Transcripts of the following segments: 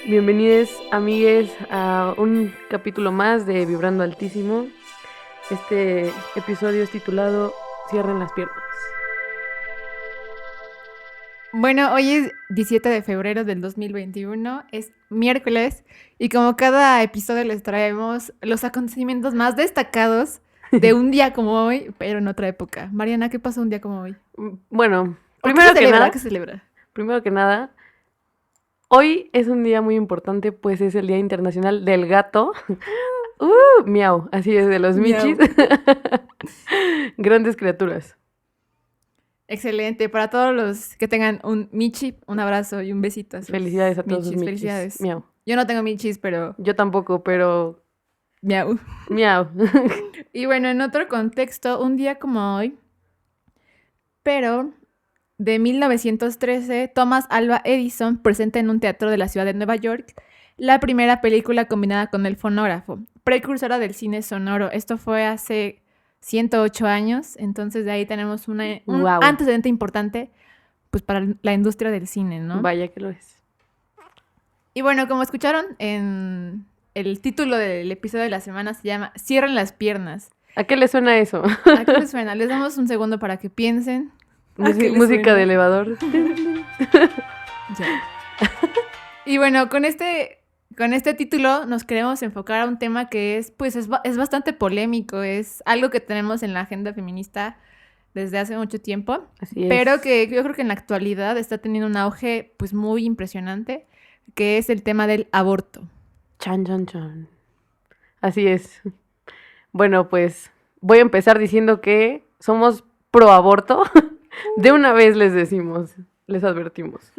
Bienvenidos, amigues, a un capítulo más de Vibrando Altísimo. Este episodio es titulado Cierren las piernas. Bueno, hoy es 17 de febrero del 2021, es miércoles y como cada episodio les traemos los acontecimientos más destacados de un día como hoy, pero en otra época. Mariana, ¿qué pasó un día como hoy? Bueno, ¿O qué se celebra? ¿Qué se celebra? primero que nada, hoy es un día muy importante, pues es el Día Internacional del Gato. Miau, así es, de los Miau. michis. Grandes criaturas. Excelente, para todos los que tengan un michi, un abrazo y un besito a sus Felicidades a todos sus michis. Felicidades. Miau. Yo no tengo michis, pero Yo tampoco, pero miau. miau. Y bueno, en otro contexto, un día como hoy, pero de 1913, Thomas Alva Edison presenta en un teatro de la ciudad de Nueva York la primera película combinada con el fonógrafo, precursora del cine sonoro. Esto fue hace 108 años, entonces de ahí tenemos un Wow. antecedente importante pues para la industria del cine, ¿no? Vaya que lo es. Y bueno, como escucharon en el título del episodio de la semana se llama Cierren las piernas. ¿A qué le suena eso? ¿A qué les suena? Les damos un segundo para que piensen. Música de elevador. Ya. Y bueno, con este título nos queremos enfocar a un tema que es bastante polémico, es algo que tenemos en la agenda feminista desde hace mucho tiempo, Así es. pero que yo creo que en la actualidad está teniendo un auge pues muy impresionante, que es el tema del aborto. Chan, chan, chan. Así es. Bueno, pues voy a empezar diciendo que somos pro aborto. De una vez les decimos, les advertimos.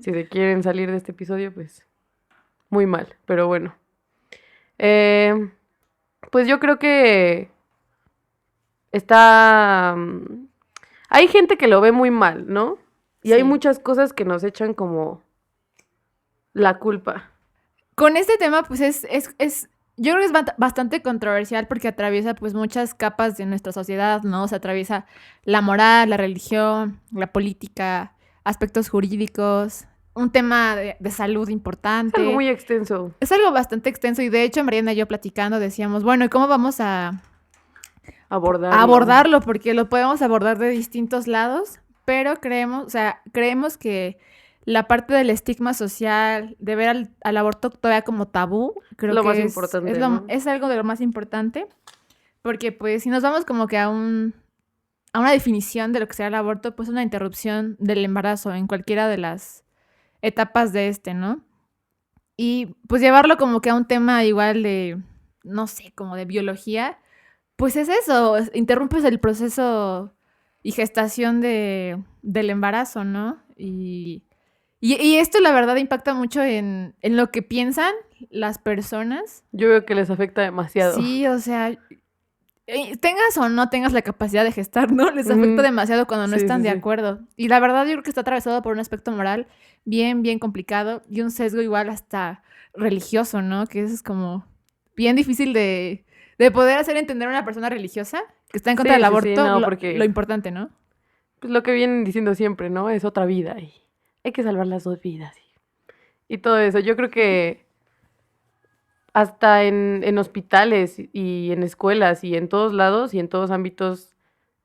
Si se quieren salir de este episodio, pues muy mal, pero bueno. Pues yo creo que está... Hay gente que lo ve muy mal, ¿no? Y hay Sí. muchas cosas que nos echan como la culpa. Con este tema, pues yo creo que es bastante controversial porque atraviesa pues muchas capas de nuestra sociedad, ¿no? Se atraviesa la moral, la religión, la política, aspectos jurídicos, un tema de salud Es importante. algo muy extenso. Es algo bastante extenso y de hecho Mariana y yo platicando decíamos, bueno, ¿y cómo vamos a abordarlo? Porque lo podemos abordar de distintos lados, pero creemos que la parte del estigma social, de ver al aborto todavía como tabú, creo Lo que más importante, ¿no? es algo de lo más importante, porque pues si nos vamos como que a una definición de lo que será el aborto, pues una interrupción del embarazo en cualquiera de las etapas de ¿no? Y pues llevarlo como que a un tema igual de, no sé, como de biología, pues es eso, interrumpes el proceso y gestación del embarazo, ¿no? Y esto la verdad impacta mucho en lo que piensan las personas. Yo veo que les afecta demasiado. Sí, o sea, tengas o no tengas la capacidad de gestar, ¿no? Les afecta demasiado cuando no están de acuerdo. Y la verdad yo creo que está atravesado por un aspecto moral bien, bien complicado y un sesgo igual hasta religioso, ¿no? Que eso es como bien difícil de poder hacer entender a una persona religiosa que está en contra del aborto, no, porque lo importante, ¿no? pues lo que vienen diciendo siempre, ¿no? Es otra vida y hay que salvar las dos vidas y todo eso. Yo creo que hasta en hospitales y en escuelas y en todos lados y en todos ámbitos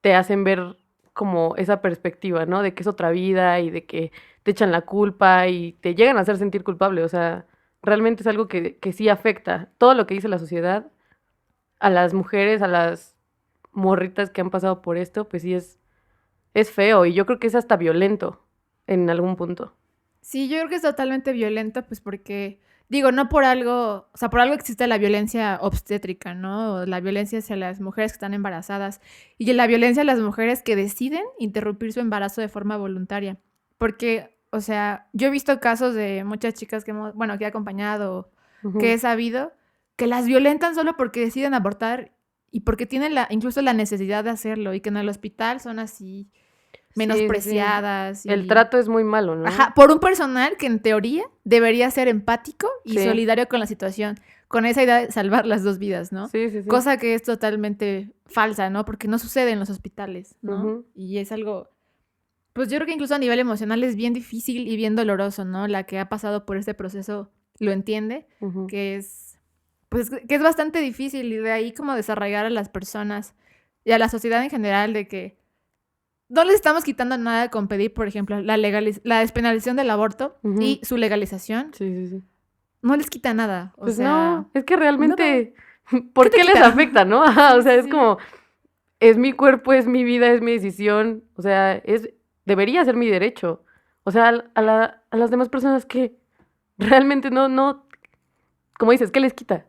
te hacen ver como esa perspectiva, ¿no? De que es otra vida y de que te echan la culpa y te llegan a hacer sentir culpable. O sea, realmente es algo que sí afecta. Todo lo que dice la sociedad a las mujeres, a las morritas que han pasado por esto, pues sí es feo y yo creo que es hasta violento en algún punto. Sí, yo creo que es totalmente violento, pues porque, digo, no por algo, o sea, por algo existe la violencia obstétrica, ¿no? O la violencia hacia las mujeres que están embarazadas y la violencia a las mujeres que deciden interrumpir su embarazo de forma voluntaria. Porque, o sea, yo he visto casos de muchas chicas que que he acompañado, que he sabido, que las violentan solo porque deciden abortar y porque tienen incluso la necesidad de hacerlo y que en el hospital son así menospreciadas. Sí. El trato es muy malo, ¿no? Ajá, por un personal que en teoría debería ser empático y solidario con la situación, con esa idea de salvar las dos vidas, ¿no? Sí. Cosa que es totalmente falsa, ¿no? Porque no sucede en los hospitales, ¿no? Y es algo, pues yo creo que incluso a nivel emocional es bien difícil y bien doloroso, ¿no? La que ha pasado por este proceso lo entiende, Ujú. que es, pues, que es bastante difícil y de ahí como desarraigar a las personas y a la sociedad en general de que no les estamos quitando nada con pedir, por ejemplo, la despenalización del aborto Ujú. y su legalización. Sí, sí, sí. No les quita nada, o Pues no, sea, es que nada. realmente, ¿Qué ¿por te qué les quita? afecta, no? Ajá, o Sí, sea, sí, es sí. como, es mi cuerpo, es mi vida, es mi decisión, o sea, debería ser mi derecho. O sea, a las demás personas que realmente no, como dices, ¿qué les quita?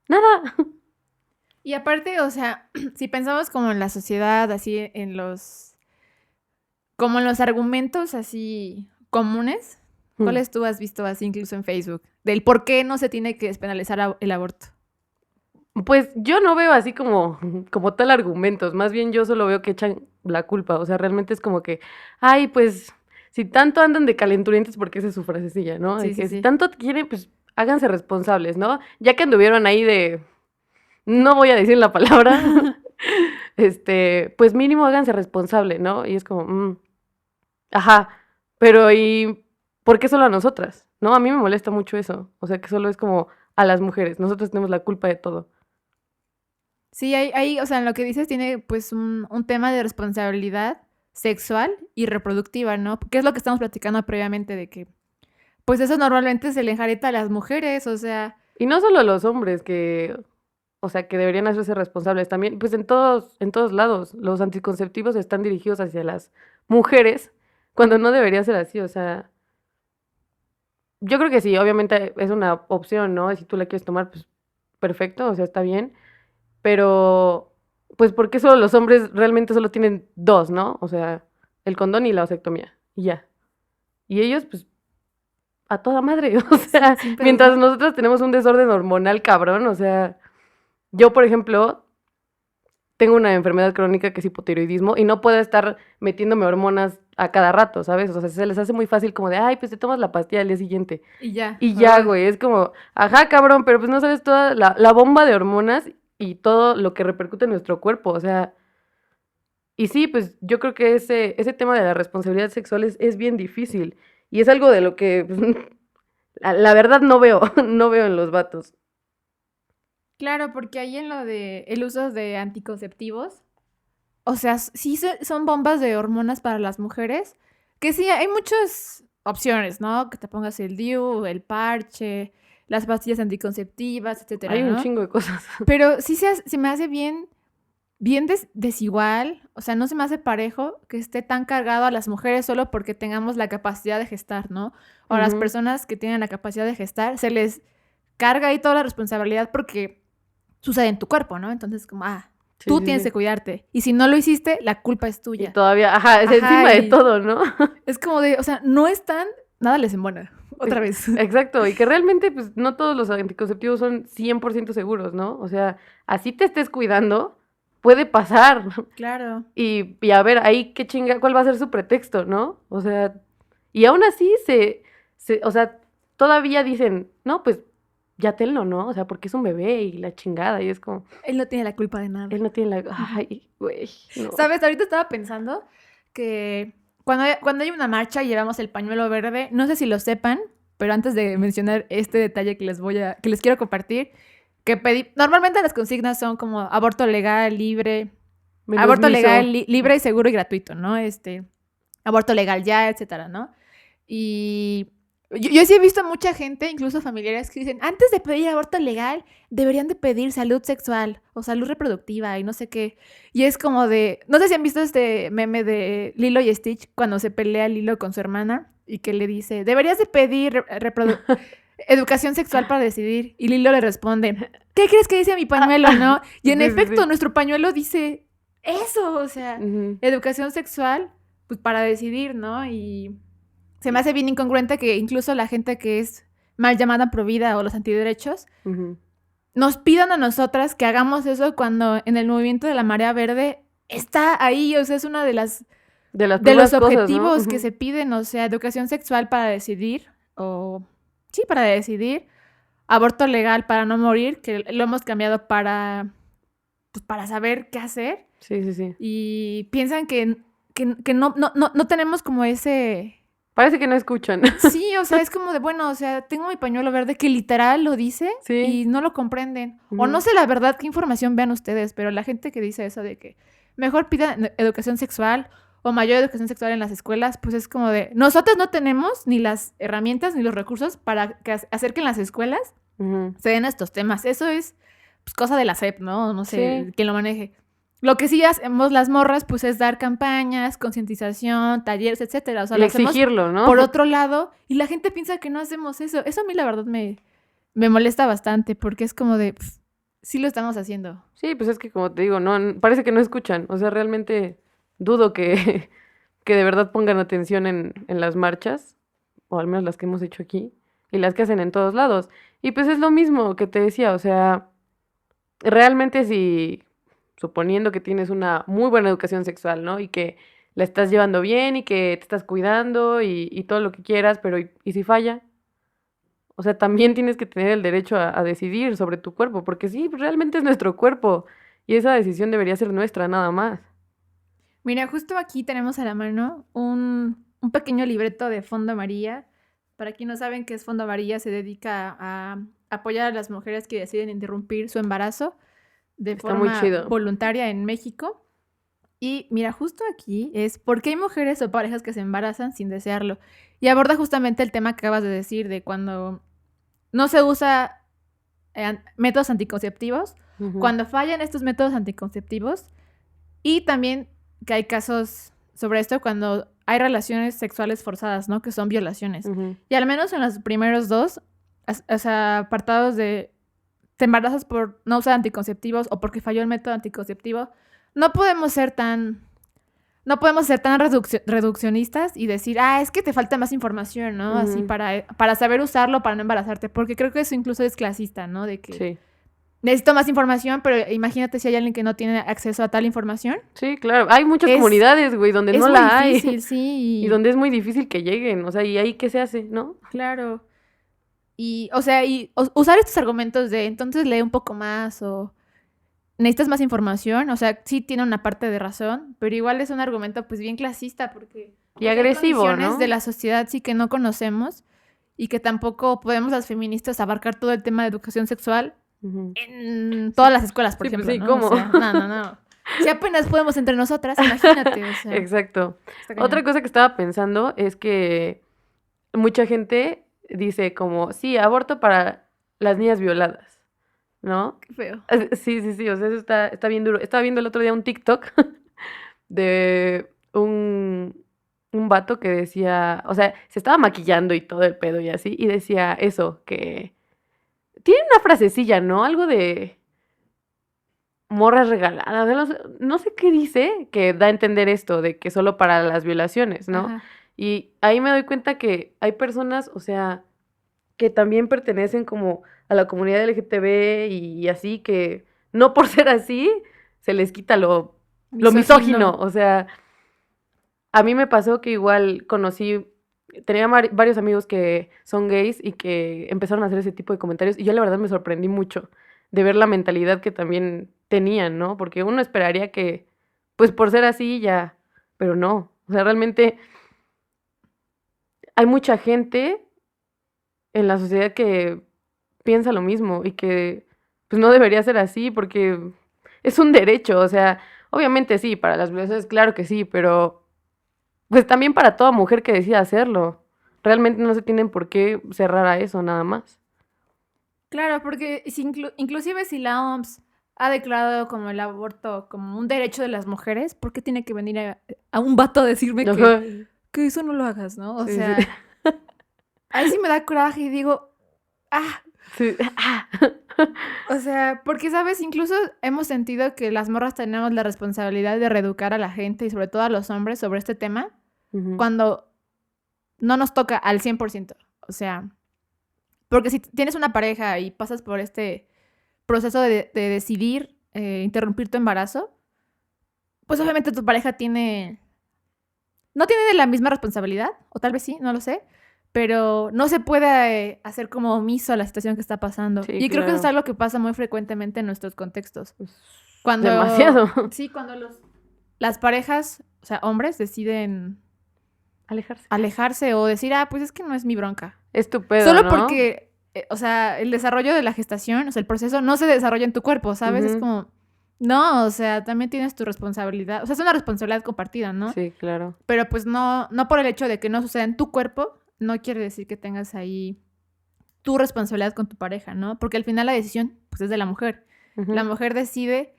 Nada. Y aparte, o sea, si pensamos como en la sociedad, así como en los argumentos así comunes, Mm. ¿cuáles tú has visto así incluso en Facebook? Del por qué no se tiene que despenalizar el aborto. Pues yo no veo así como, como tal argumentos, más bien yo solo veo que echan la culpa, o sea, realmente es como que, ay, pues, si tanto andan de calenturientos, porque esa es su frasecilla, ¿no? De Sí, sí, que si sí. tanto quieren, pues, háganse responsables, ¿no? Ya que anduvieron ahí de, no voy a decir la palabra, pues mínimo háganse responsable, ¿no? Y es como, ajá, pero ¿y por qué solo a nosotras? ¿No? A mí me molesta mucho eso, o sea, que solo es como a las mujeres, nosotros tenemos la culpa de todo. Sí, o sea, en lo que dices tiene pues un tema de responsabilidad sexual y reproductiva, ¿no? Que es lo que estamos platicando previamente de que, pues eso normalmente se le enjareta a las mujeres, o sea, Y no solo los hombres que, o sea, que deberían hacerse responsables también, pues en todos lados, los anticonceptivos están dirigidos hacia las mujeres, cuando no debería ser así, o sea, yo creo que sí, obviamente es una opción, ¿no? Si tú la quieres tomar, pues perfecto, o sea, está bien, pero pues ¿por qué solo los hombres realmente solo tienen dos, ¿no? O sea, el condón y la vasectomía, y ya. Y ellos, pues, a toda madre, o sea, sin pedos, mientras ¿no? nosotros tenemos un desorden hormonal cabrón, o sea, yo, por ejemplo, tengo una enfermedad crónica que es hipotiroidismo y no puedo estar metiéndome hormonas a cada rato, ¿sabes? O sea, se les hace muy fácil como de, ay, pues te tomas la pastilla al día siguiente. Y ya. Y ya, güey, es como, ajá, cabrón, pero pues no sabes toda la bomba de hormonas y todo lo que repercute en nuestro cuerpo, o sea, y sí, pues yo creo que ese tema de la responsabilidad sexual es bien difícil y es algo de lo que, pues, la verdad no veo, no veo en los vatos. Claro, porque ahí en lo de el uso de anticonceptivos, o sea, sí son bombas de hormonas para las mujeres, que sí, hay muchas opciones, ¿no? Que te pongas el DIU, el parche, las pastillas anticonceptivas, etcétera, Hay un ¿no? chingo de cosas. Pero sí se me hace bien desigual, o sea, no se me hace parejo que esté tan cargado a las mujeres solo porque tengamos la capacidad de gestar, ¿no? O a las Ujú. personas que tienen la capacidad de gestar, se les carga ahí toda la responsabilidad porque sucede en tu cuerpo, ¿no? Entonces, como, Sí, tú sí, tienes que sí. cuidarte. Y si no lo hiciste, la culpa es Y tuya. todavía, ajá, es Ajá, encima de y todo, ¿no? es como de, o sea, no están, nada les embona. Otra vez. Exacto, y que realmente pues no todos los anticonceptivos son 100% seguros, ¿no? O sea, así te estés cuidando, puede pasar. Claro. Y a ver, ahí qué chinga, ¿cuál va a ser su pretexto, no? O sea, y aún así o sea, todavía dicen, no, pues ya tenlo, ¿no? O sea, porque es un bebé y la chingada, y es como, Él no tiene la culpa de nada. él no tiene la, Ujú. ay, güey, no. ¿Sabes? Ahorita estaba pensando que cuando hay una marcha y llevamos el pañuelo verde, no sé si lo sepan, pero antes de mencionar este detalle que les quiero compartir, que normalmente las consignas son como Menos aborto legal, miso. libre, seguro y gratuito, ¿no? Aborto legal ya, etcétera, ¿no? Y yo sí he visto mucha gente, incluso familiares, que dicen, antes de pedir aborto legal, deberían de pedir salud sexual o salud reproductiva y no sé qué. Y es como de, no sé si han visto este meme de Lilo y Stitch cuando se pelea Lilo con su hermana y que le dice, deberías de pedir educación sexual para decidir. Y Lilo le responde, ¿qué crees que dice mi pañuelo, no? Y en Sí, sí, efecto, sí. nuestro pañuelo dice eso, o sea, Ujú, educación sexual, pues para decidir, ¿no? Y se me hace bien incongruente que incluso la gente que es mal llamada provida o los antiderechos ujú. nos pidan a nosotras que hagamos eso cuando en el movimiento de la marea verde está ahí, o sea, es una De las de los primeras cosas, ¿no? objetivos que Ujú. se piden, o sea, educación sexual para decidir o sí, para decidir, aborto legal para no morir, que lo hemos cambiado para saber qué hacer Sí, sí, sí. y piensan que no tenemos como Parece que no escuchan. Sí, o sea, es como de, bueno, o sea, tengo mi pañuelo verde que literal lo dice Sí. y no lo comprenden. O no Ujú. sé la verdad qué información vean ustedes, pero la gente que dice eso de que mejor pidan educación sexual o mayor educación sexual en las escuelas, pues es como de, nosotros no tenemos ni las herramientas ni los recursos para que hacer que en las escuelas Ujú. se den estos temas. Eso es pues, cosa de la SEP, ¿no? No sé Sí. quién lo maneje. Lo que sí hacemos las morras, pues, es dar campañas, concientización, talleres, etcétera. O sea, Y lo hacemos exigirlo, ¿no? por otro lado y la gente piensa que no hacemos eso. Eso a mí, la verdad, me molesta bastante porque es como de, sí lo estamos haciendo. Sí, pues es que como te digo, no, parece que no escuchan. O sea, realmente dudo que, que de verdad pongan atención en las marchas, o al menos las que hemos hecho aquí, y las que hacen en todos lados. Y pues es lo mismo que te decía, o sea, realmente si, suponiendo que tienes una muy buena educación sexual, ¿no? Y que la estás llevando bien y que te estás cuidando y todo lo que quieras, pero ¿y si falla? O sea, también tienes que tener el derecho a decidir sobre tu cuerpo, porque sí, realmente es nuestro cuerpo y esa decisión debería ser nuestra, nada más. Mira, justo aquí tenemos a la mano un pequeño libreto de Fondo María. Para quien no saben qué es Fondo María, se dedica a apoyar a las mujeres que deciden interrumpir su embarazo de Está muy forma chido. voluntaria en México. Y mira, justo aquí es por qué hay mujeres o parejas que se embarazan sin desearlo. Y aborda justamente el tema que acabas de decir, de cuando no se usa métodos anticonceptivos, Ujú, cuando fallan estos métodos anticonceptivos y también que hay casos sobre esto cuando hay relaciones sexuales forzadas, ¿no? Que son violaciones. ujú. Y al menos en los primeros dos, o sea, apartados de te embarazas por no usar anticonceptivos o porque falló el método anticonceptivo, no podemos ser tan reduccionistas y decir, es que te falta más información, ¿no? Así Ujú. para saber usarlo, para no embarazarte, porque creo que eso incluso es clasista, ¿no? De que Sí, necesito más información, pero imagínate si hay alguien que no tiene acceso a tal información. sí, claro. Hay muchas Es, comunidades, güey, donde es no muy la hay difícil, sí, y donde es muy difícil que lleguen. O sea, ¿y ahí qué se hace, no? claro. Y, o sea, usar estos argumentos de entonces lee un poco más o necesitas más información, o sea, sí tiene una parte de razón, pero igual es un argumento pues bien clasista porque Y pues hay agresivo, condiciones de ¿no? la sociedad sí que no conocemos y que tampoco podemos las feministas abarcar todo el tema de educación sexual Ujú. en Sí, todas las escuelas, por sí, pues ejemplo, sí, ¿no? O ¿cómo? sea, no, no, no. Si apenas podemos entre nosotras, imagínate, o sea, Exacto. está Otra cañón. cosa que estaba pensando es que mucha gente dice como, sí, aborto para las niñas violadas, ¿no? Qué feo. Sí, sí, sí, o sea, eso está bien duro. Estaba viendo el otro día un TikTok de un vato que decía, o sea, se estaba maquillando y todo el pedo y así, y decía eso, que tiene una frasecilla, ¿no? Algo de morras regaladas, no sé qué dice, que da a entender esto, de que solo para las violaciones, ¿no? Ajá. Y ahí me doy cuenta que hay personas, o sea, que también pertenecen como a la comunidad LGTB y así, que no por ser así se les quita lo misógino. Misógino. O sea, a mí me pasó que igual conocí, tenía varios amigos que son gays y que empezaron a hacer ese tipo de comentarios y yo la verdad me sorprendí mucho de ver la mentalidad que también tenían, ¿no? Porque uno esperaría que, pues por ser así ya, pero no. O sea, realmente hay mucha gente en la sociedad que piensa lo mismo y que pues no debería ser así porque es un derecho, o sea, obviamente sí, para las mujeres claro que sí, pero pues también para toda mujer que decida hacerlo. Realmente no se tienen por qué cerrar a eso nada más. Claro, porque inclusive si la OMS ha declarado como el aborto como un derecho de las mujeres, ¿por qué tiene que venir a un vato a decirme Ajá. que eso no lo hagas, ¿no? O Sí, sí. sea, ahí sí me da coraje y digo, ah, Sí. Ah. o sea, porque, ¿sabes? Incluso hemos sentido que las morras tenemos la responsabilidad de reeducar a la gente y sobre todo a los hombres sobre este tema Ujú, cuando no nos toca al 100%. O sea, porque si tienes una pareja y pasas por este proceso de decidir interrumpir tu embarazo, pues obviamente tu pareja no tiene la misma responsabilidad, o tal vez sí, no lo sé, pero no se puede hacer como omiso a la situación que está pasando. sí, Y creo que eso es claro. algo que pasa muy frecuentemente en nuestros contextos. Cuando, Demasiado. sí, cuando las parejas, o sea, hombres deciden alejarse o decir, pues es que no es mi bronca. Es tu pedo, Solo ¿no? porque, o sea, el desarrollo de la gestación, o sea, el proceso no se desarrolla en tu cuerpo, ¿sabes? Es como, no, o sea, también tienes tu responsabilidad. O sea, es una responsabilidad compartida, ¿no? Sí, claro. Pero pues no por el hecho de que no suceda en tu cuerpo, no quiere decir que tengas ahí tu responsabilidad con tu pareja, ¿no? Porque al final la decisión, pues, es de la mujer. La mujer decide,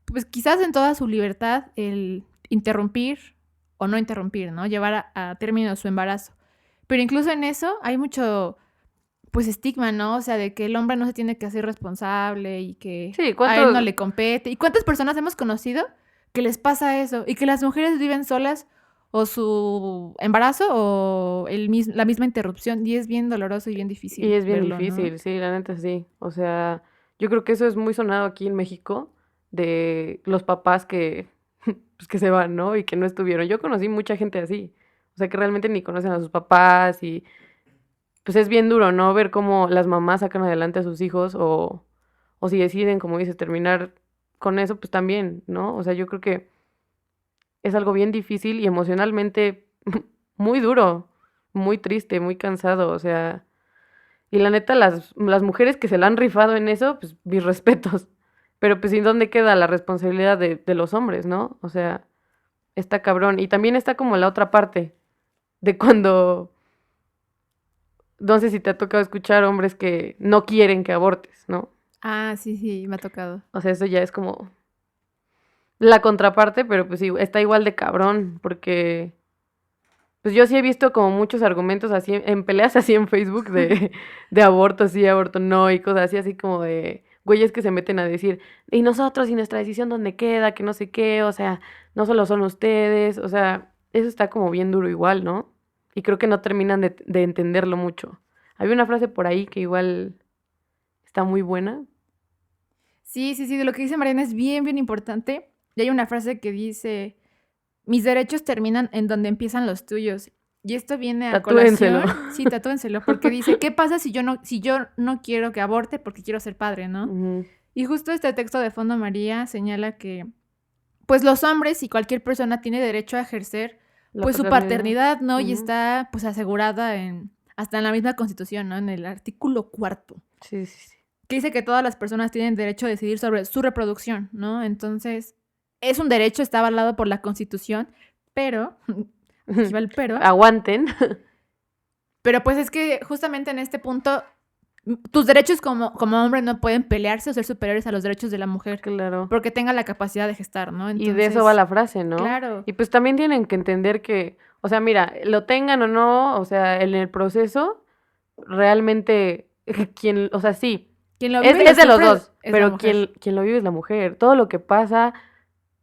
pues, quizás en toda su libertad, el interrumpir o no interrumpir, ¿no? Llevar a término su embarazo. Pero incluso en eso hay mucho, pues, estigma, ¿no? O sea, de que el hombre no se tiene que hacer responsable y que Sí, a él no le compete. ¿Y cuántas personas hemos conocido que les pasa eso? Y que las mujeres viven solas o su embarazo o la misma interrupción. Y es bien doloroso y bien difícil Y es bien verlo, difícil, ¿no? sí, la neta sí. O sea, yo creo que eso es muy sonado aquí en México, de los papás que, pues, que se van, ¿no? Y que no estuvieron. Yo conocí mucha gente así. O sea, que realmente ni conocen a sus papás y pues es bien duro, ¿no? Ver cómo las mamás sacan adelante a sus hijos o si deciden, como dices, terminar con eso, pues también, ¿no? O sea, yo creo que es algo bien difícil y emocionalmente muy duro, muy triste, muy cansado, o sea, y la neta, las mujeres que se la han rifado en eso, pues mis respetos, pero pues ¿y dónde queda la responsabilidad de los hombres, ¿no? O sea, está cabrón. Y también está como la otra parte de cuando, no sé si te ha tocado escuchar hombres que no quieren que abortes, ¿no? Sí, me ha tocado. O sea, eso ya es como la contraparte, pero pues sí, está igual de cabrón, porque pues yo sí he visto como muchos argumentos así, en peleas así en Facebook de aborto sí, aborto no, y cosas así, así como de güeyes que se meten a decir, y nosotros y nuestra decisión dónde queda, que no sé qué, o sea, no solo son ustedes, o sea, eso está como bien duro igual, ¿no? Y creo que no terminan de entenderlo mucho. Había una frase por ahí que igual está muy buena. Sí, de lo que dice Mariana es bien, bien importante. Y hay una frase que dice, mis derechos terminan en donde empiezan los tuyos. Y esto viene a Tatúenselo. colación. Sí, tatúenselo, porque dice, ¿qué pasa si yo no quiero que aborte porque quiero ser padre, ¿no? Ujú. Y justo este texto de fondo, María, señala que, pues, los hombres y cualquier persona tiene derecho a ejercer, La pues, su paternidad. paternidad, ¿no? Y Ujú. está, pues, asegurada hasta en la misma Constitución, ¿no? En el artículo 4, Sí, sí, sí. que dice que todas las personas tienen derecho a decidir sobre su reproducción, ¿no? Entonces, es un derecho, está avalado por la Constitución, pero, aquí va el Aguanten. pero pues es que justamente en este punto, tus derechos como hombre no pueden pelearse o ser superiores a los derechos de la mujer, Claro. porque tenga la capacidad de gestar, ¿no? Y de eso va Entonces, la frase, ¿no? claro, Y pues también tienen que entender que, o sea, mira, lo tengan o no, o sea, en el proceso, realmente, quien, o sea, sí, quien lo es, vive y lo es de los sufre dos, es la pero mujer. quien lo vive es la mujer. Todo lo que pasa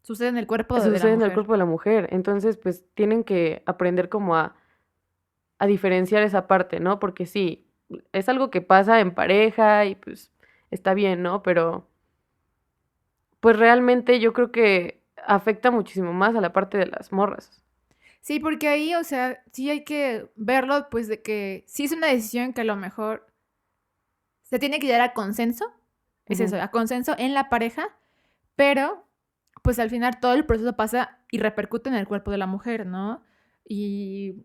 Sucede en el cuerpo de la sucede en el mujer. cuerpo de la mujer. Entonces, pues tienen que aprender como a diferenciar esa parte, ¿no? Porque sí, es algo que pasa en pareja y pues está bien, ¿no? Pero pues realmente yo creo que afecta muchísimo más a la parte de las morras. Sí, porque ahí, o sea, sí hay que verlo, pues, de que sí es una decisión que a lo mejor se tiene que llegar a consenso, es Ujú. eso, a consenso en la pareja, pero pues al final todo el proceso pasa y repercute en el cuerpo de la mujer, ¿no? Y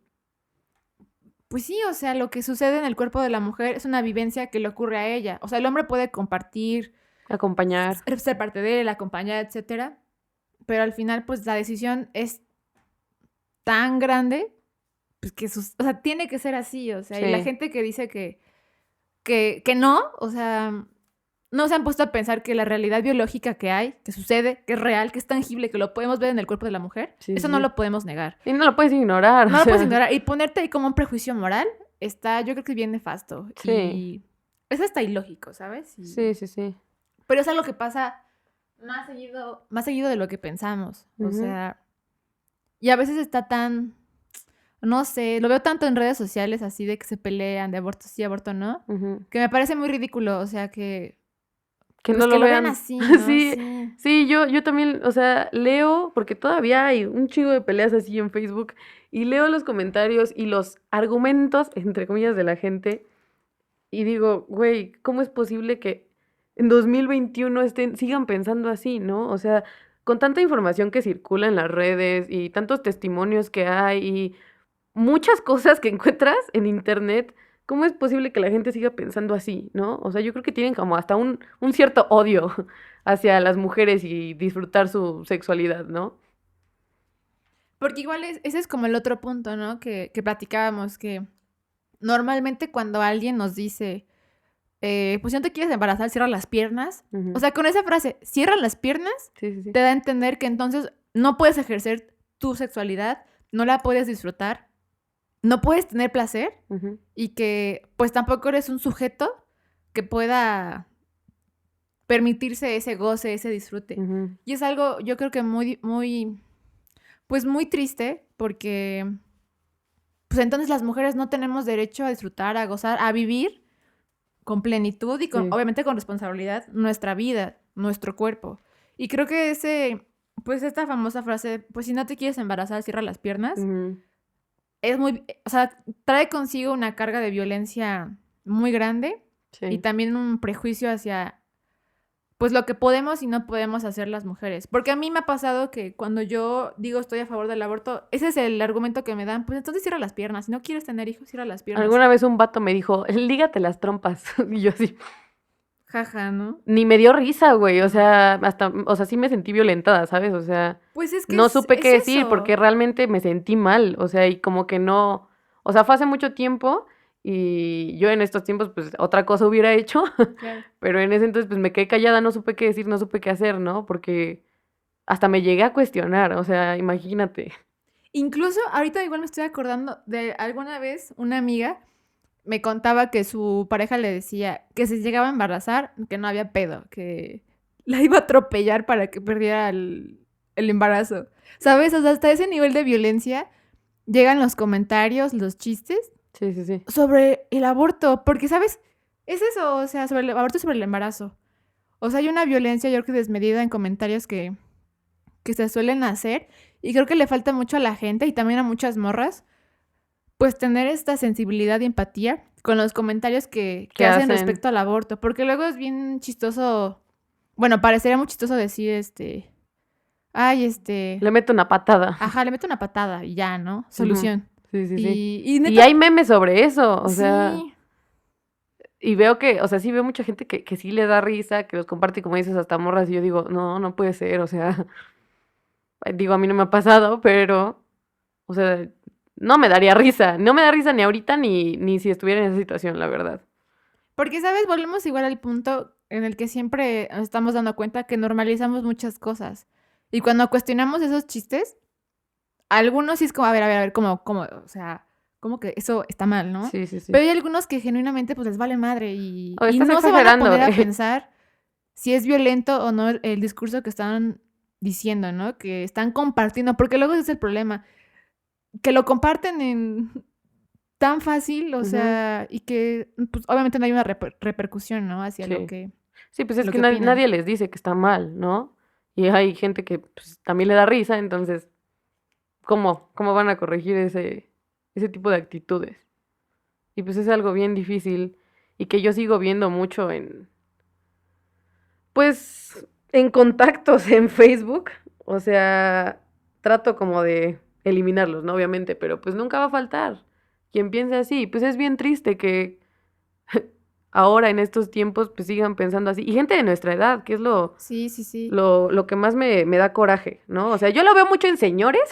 pues sí, o sea, lo que sucede en el cuerpo de la mujer es una vivencia que le ocurre a ella. O sea, el hombre puede compartir, Acompañar. ser parte de él, acompañar, etcétera, pero al final pues la decisión es tan grande, pues que o sea, tiene que ser así, o sea, y la Sí. gente que dice que no, o sea, no se han puesto a pensar que la realidad biológica que hay, que sucede, que es real, que es tangible, que lo podemos ver en el cuerpo de la mujer, Sí, eso sí, no sí. lo podemos negar. Y no lo puedes ignorar, o No lo puedes sea, ignorar. Y ponerte ahí como un prejuicio moral está, yo creo que es bien nefasto. sí, Y es hasta ilógico, ¿sabes? sí, sí, sí. Pero es algo que pasa más seguido de lo que pensamos. O Ujú. sea, y a veces está tan, no sé, lo veo tanto en redes sociales así de que se pelean de aborto sí, aborto no, Ujú. que me parece muy ridículo. O sea, que Que no pues que lo lo vean vean. así, ¿no? Sí, Sí. sí, yo también, o sea, leo, porque todavía hay un chingo de peleas así en Facebook, y leo los comentarios y los argumentos, entre comillas, de la gente, y digo, güey, ¿cómo es posible que en 2021 sigan pensando así, ¿no? O sea, con tanta información que circula en las redes y tantos testimonios que hay y muchas cosas que encuentras en internet, ¿cómo es posible que la gente siga pensando así, no? O sea, yo creo que tienen como hasta un cierto odio hacia las mujeres y disfrutar su sexualidad, ¿no? Porque igual ese es como el otro punto, ¿no? Que platicábamos, que normalmente cuando alguien nos dice, pues si no te quieres embarazar, cierra las piernas. O sea, con esa frase, cierra las piernas, Sí, sí, sí. te da a entender que entonces no puedes ejercer tu sexualidad, no la puedes disfrutar, no puedes tener placer y que pues tampoco eres un sujeto que pueda permitirse ese goce, ese disfrute. Y es algo, yo creo que pues muy triste porque pues entonces las mujeres no tenemos derecho a disfrutar, a gozar, a vivir con plenitud y Sí. obviamente con responsabilidad nuestra vida, nuestro cuerpo. Y creo que pues esta famosa frase, pues si no te quieres embarazar, cierra las piernas, es muy, o sea, trae consigo una carga de violencia muy grande y Sí. también un prejuicio hacia pues lo que podemos y no podemos hacer las mujeres. Porque a mí me ha pasado que cuando yo digo estoy a favor del aborto, ese es el argumento que me dan, pues entonces cierra las piernas. Si no quieres tener hijos, cierra las piernas. Alguna vez un vato me dijo, lígate las trompas. Y yo así, Jaja, ¿no? ni me dio risa, güey. O sea, hasta, o sea, sí me sentí violentada, ¿sabes? O sea, Pues es que no supe qué es decir eso. porque realmente me sentí mal. O sea, y como que no, o sea, fue hace mucho tiempo y yo en estos tiempos, pues, otra cosa hubiera hecho. Claro. Pero en ese entonces, pues, me quedé callada, no supe qué decir, no supe qué hacer, ¿no? Porque hasta me llegué a cuestionar, o sea, imagínate. Incluso ahorita igual me estoy acordando de alguna vez una amiga me contaba que su pareja le decía que si llegaba a embarazar, que no había pedo, que la iba a atropellar para que perdiera el embarazo. ¿Sabes? O sea, hasta ese nivel de violencia llegan los comentarios, los chistes Sí, sí, sí. sobre el aborto, porque, ¿sabes? Es eso, o sea, sobre el aborto y sobre el embarazo. O sea, hay una violencia, yo creo que desmedida en comentarios que se suelen hacer y creo que le falta mucho a la gente y también a muchas morras, pues tener esta sensibilidad y empatía con los comentarios que ¿Qué hacen hacen? respecto al aborto, porque luego es bien chistoso, bueno, parecería muy chistoso decir, ay, Le meto una patada. ajá, le meto una patada y ya, ¿no? Ujú. Solución. Sí, sí, sí. Y Y neta, hay memes sobre eso, o sea, sí, y veo que, o sea, sí veo mucha gente que sí le da risa, que los comparte, y como dices, hasta morras, y yo digo, no, no puede ser, o sea, digo, a mí no me ha pasado, pero, o sea, no me daría risa, no me da risa ni ahorita ni si estuviera en esa situación, la verdad. porque, ¿sabes? Volvemos igual al punto en el que siempre nos estamos dando cuenta que normalizamos muchas cosas. Y cuando cuestionamos esos chistes, algunos sí es como, a ver, ¿cómo? O sea, ¿cómo que eso está mal, no? Sí, sí, sí. Pero hay algunos que genuinamente pues les vale madre y, O y estás no se van a exagerando. poner a pensar si es violento o no el discurso que están diciendo, ¿no? Que están compartiendo, porque luego ese es el problema, que lo comparten en tan fácil, o Ujú, sea, y que pues obviamente no hay una repercusión, ¿no? Hacia sí. Sí, pues es lo que que opinan. nadie les dice que está mal, ¿no? Y hay gente que pues, también le da risa, entonces, ¿cómo van a corregir ese tipo de actitudes? Y pues es algo bien difícil y que yo sigo viendo mucho pues, en contactos en Facebook. O sea, trato como de eliminarlos, ¿no? Obviamente, pero pues nunca va a faltar quien piense así. Pues es bien triste que ahora en estos tiempos pues sigan pensando así. Y gente de nuestra edad, que es Sí, sí, sí. lo que más me da coraje, ¿no? O sea, yo lo veo mucho en señores,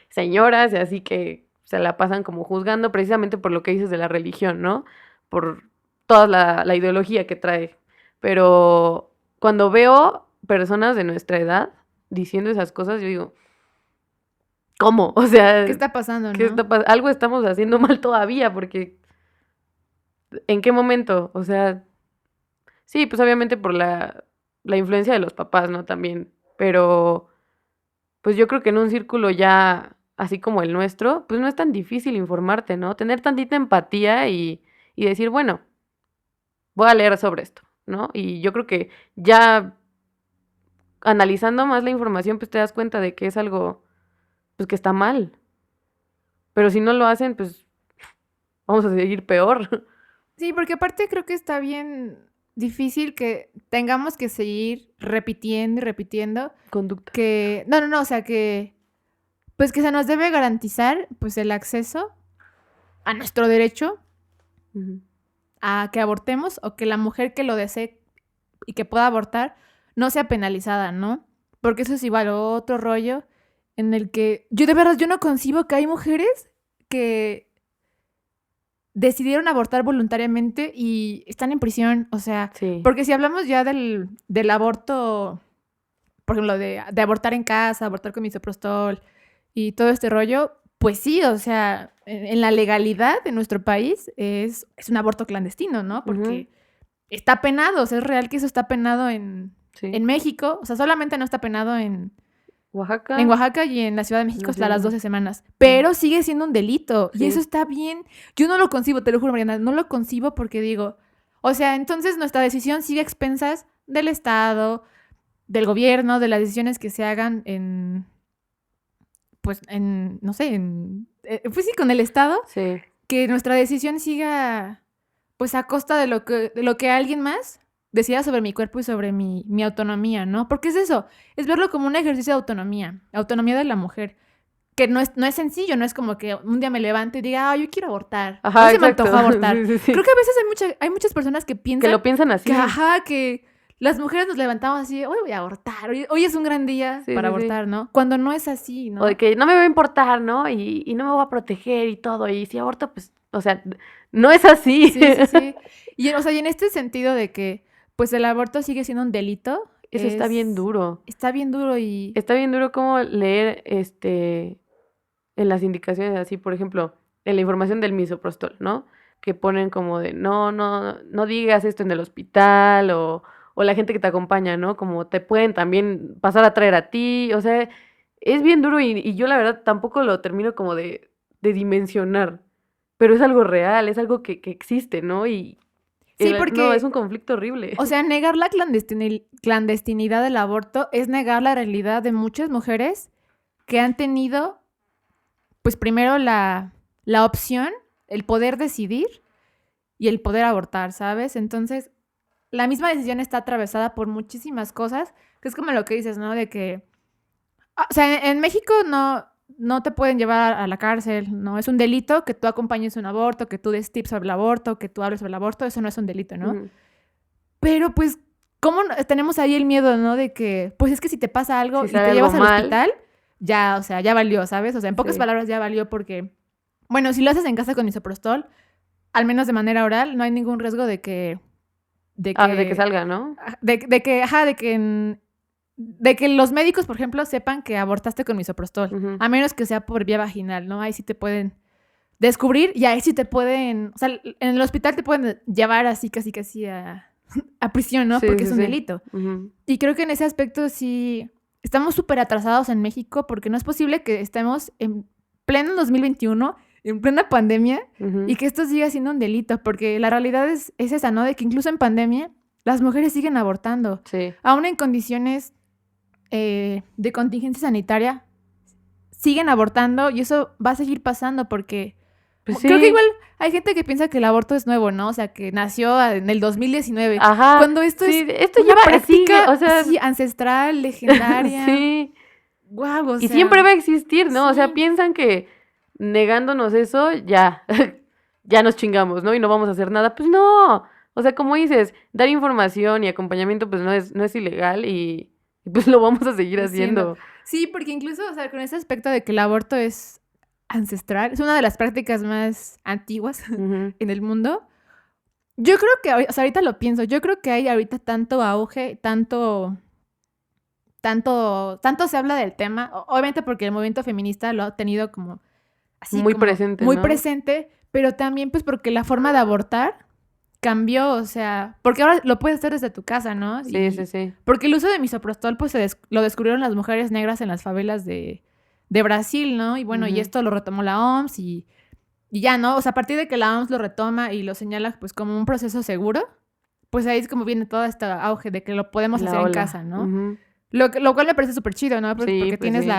señoras, y así que se la pasan como juzgando precisamente por lo que dices de la religión, ¿no? Por toda la ideología que trae. Pero cuando veo personas de nuestra edad diciendo esas cosas, yo digo, ¿cómo? O sea, ¿Qué está pasando, ¿qué no? está algo estamos haciendo mal todavía, porque ¿en qué momento? O sea, sí, pues obviamente por la influencia de los papás, ¿no? También, pero pues yo creo que en un círculo ya así como el nuestro, pues no es tan difícil informarte, ¿no? Tener tantita empatía y decir, bueno, voy a leer sobre esto, ¿no? Y yo creo que ya analizando más la información, pues te das cuenta de que es algo, pues que está mal. Pero si no lo hacen, pues vamos a seguir peor. Sí, porque aparte creo que está bien, difícil que tengamos que seguir repitiendo y repitiendo Conducta. que, no, o sea, que, pues que se nos debe garantizar, pues, el acceso a nuestro derecho Ujú. a que abortemos o que la mujer que lo desee y que pueda abortar no sea penalizada, ¿no? Porque eso es igual otro rollo en el que yo de verdad yo no concibo que hay mujeres que decidieron abortar voluntariamente y están en prisión, o sea, Sí. porque si hablamos ya del aborto, por ejemplo, de abortar en casa, abortar con misoprostol y todo este rollo, pues sí, o sea, en la legalidad de nuestro país es un aborto clandestino, ¿no? Porque está penado, o sea, es real que eso está penado en Sí. México, o sea, solamente no está penado en Oaxaca. Oaxaca y en la Ciudad de En México la hasta Ciudad de las 12 México. semanas, pero sigue siendo un delito y Sí. eso está bien. Yo no lo concibo, te lo juro, Mariana, no lo concibo porque digo, o sea, entonces nuestra decisión sigue a expensas del Estado, del gobierno, de las decisiones que se hagan en, pues, en, no sé, pues sí, con el Estado, Sí. que nuestra decisión siga, pues, a costa de lo que alguien más decida sobre mi cuerpo y sobre mi autonomía, ¿no? Porque es eso, es verlo como un ejercicio de autonomía de la mujer, que no es sencillo, no es como que un día me levante y diga, yo quiero abortar, Ajá, hoy se me exacto. antojó abortar. Sí, sí, sí. Creo que a veces hay muchas personas que Que piensan lo piensan así. que las mujeres nos levantamos así, hoy voy a abortar, hoy es un gran día Sí, para sí, sí. abortar, ¿no? Cuando no es así, ¿no? O de que no me va a importar, ¿no? Y no me voy a proteger y todo. Y si aborto, pues, o sea, no es así. Sí, sí, sí. Y, o sea, y en este sentido de que, pues, el aborto sigue siendo un delito. Eso está bien duro. Está bien duro y... Está bien duro como leer, en las indicaciones así, por ejemplo, en la información del misoprostol, ¿no? Que ponen como de, no digas esto en el hospital o la gente que te acompaña, ¿no? Como te pueden también pasar a traer a ti, o sea, es bien duro y yo la verdad tampoco lo termino como de dimensionar, pero es algo real, es algo que existe, ¿no? Y Sí, no, porque, es un conflicto horrible. o sea, negar la clandestinidad del aborto es negar la realidad de muchas mujeres que han tenido, pues, primero la opción, el poder decidir y el poder abortar, ¿sabes? Entonces, la misma decisión está atravesada por muchísimas cosas, que es como lo que dices, ¿no? De que, o sea, en México no te pueden llevar a la cárcel, ¿no? Es un delito que tú acompañes un aborto, que tú des tips sobre el aborto, que tú hables sobre el aborto, eso no es un delito, ¿no? Ujú. Pero pues, ¿cómo tenemos ahí el miedo, ¿no? De que, pues es que si te pasa algo Si y sale te algo llevas al mal. hospital, ya, o sea, ya valió, ¿sabes? O sea, en pocas Sí. palabras ya valió porque, bueno, si lo haces en casa con misoprostol, al menos de manera oral, no hay ningún riesgo de que De que salga, ¿no? de que los médicos, por ejemplo, sepan que abortaste con misoprostol, Ujú. a menos que sea por vía vaginal, ¿no? Ahí sí te pueden descubrir y ahí sí te pueden, o sea, en el hospital te pueden llevar así casi a prisión, ¿no? Sí, Porque sí, es un sí. delito. Ujú. Y creo que en ese aspecto sí estamos súper atrasados en México porque no es posible que estemos en pleno 2021, en plena pandemia, Ujú. y que esto siga siendo un delito, porque la realidad es esa, ¿no? De que incluso en pandemia las mujeres siguen abortando, Sí. aún en condiciones de contingencia sanitaria, siguen abortando y eso va a seguir pasando porque Pues creo que sí. igual hay gente que piensa que el aborto es nuevo, ¿no? O sea, que nació en el 2019. Ajá. Cuando esto Sí, es esto una lleva persigue, práctica o sea, sí, ancestral, legendaria. sí. Guau, o Y sea, siempre va a existir, ¿no? O sea, sí. piensan que negándonos eso, ya, ya nos chingamos, ¿no? Y no vamos a hacer nada. Pues no. O sea, como dices, dar información y acompañamiento, pues no es ilegal y pues lo vamos a seguir haciendo. Sí, porque incluso, o sea, con ese aspecto de que el aborto es ancestral, es una de las prácticas más antiguas Ujú. en el mundo. Yo creo que, o sea, ahorita lo pienso, yo creo que hay ahorita tanto auge, tanto se habla del tema, obviamente porque el movimiento feminista lo ha tenido como así Muy como presente, muy ¿no? presente, pero también pues porque la forma de abortar cambió, o sea, porque ahora lo puedes hacer desde tu casa, ¿no? Sí, sí, sí. Porque el uso de misoprostol pues lo descubrieron las mujeres negras en las favelas de Brasil, ¿no? Y bueno, y Ujú. esto lo retomó la OMS y ya, ¿no? O sea, a partir de que la OMS lo retoma y lo señala pues como un proceso seguro, pues ahí es como viene todo este auge de que lo podemos La hacer en ola. casa, ¿no? Ujú. Lo cual me parece súper chido, ¿no? Sí, Porque pues tienes sí.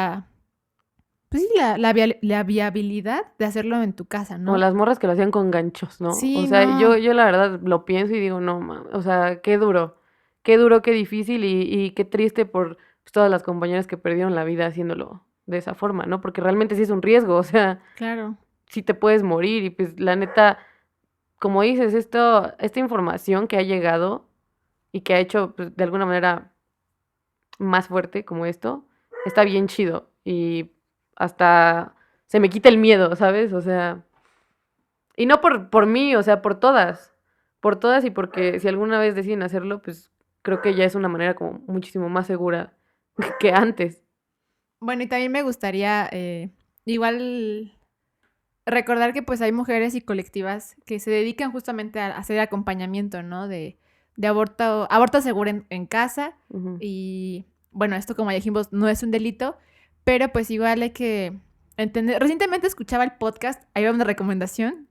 pues sí, la viabilidad de hacerlo en tu casa, O ¿no? las morras que lo hacían con ganchos, ¿no? Sí, O sea, no. yo la verdad lo pienso y digo, no, o sea, qué duro, qué difícil y qué triste por pues, todas las compañeras que perdieron la vida haciéndolo de esa forma, ¿no? Porque realmente sí es un riesgo, o sea, Claro. sí te puedes morir y pues la neta, como dices, esta información que ha llegado y que ha hecho pues, de alguna manera más fuerte como esto, está bien chido y hasta se me quita el miedo, ¿sabes? O sea, y no por mí, o sea, por todas y porque si alguna vez deciden hacerlo, pues creo que ya es una manera como muchísimo más segura que antes. Bueno, y también me gustaría igual recordar que pues hay mujeres y colectivas que se dedican justamente a hacer acompañamiento, ¿no? De aborto seguro en casa. Ujú. Y bueno, esto como ya dijimos, no es un delito, pero pues igual hay que entender. Recientemente escuchaba el podcast, ahí va una recomendación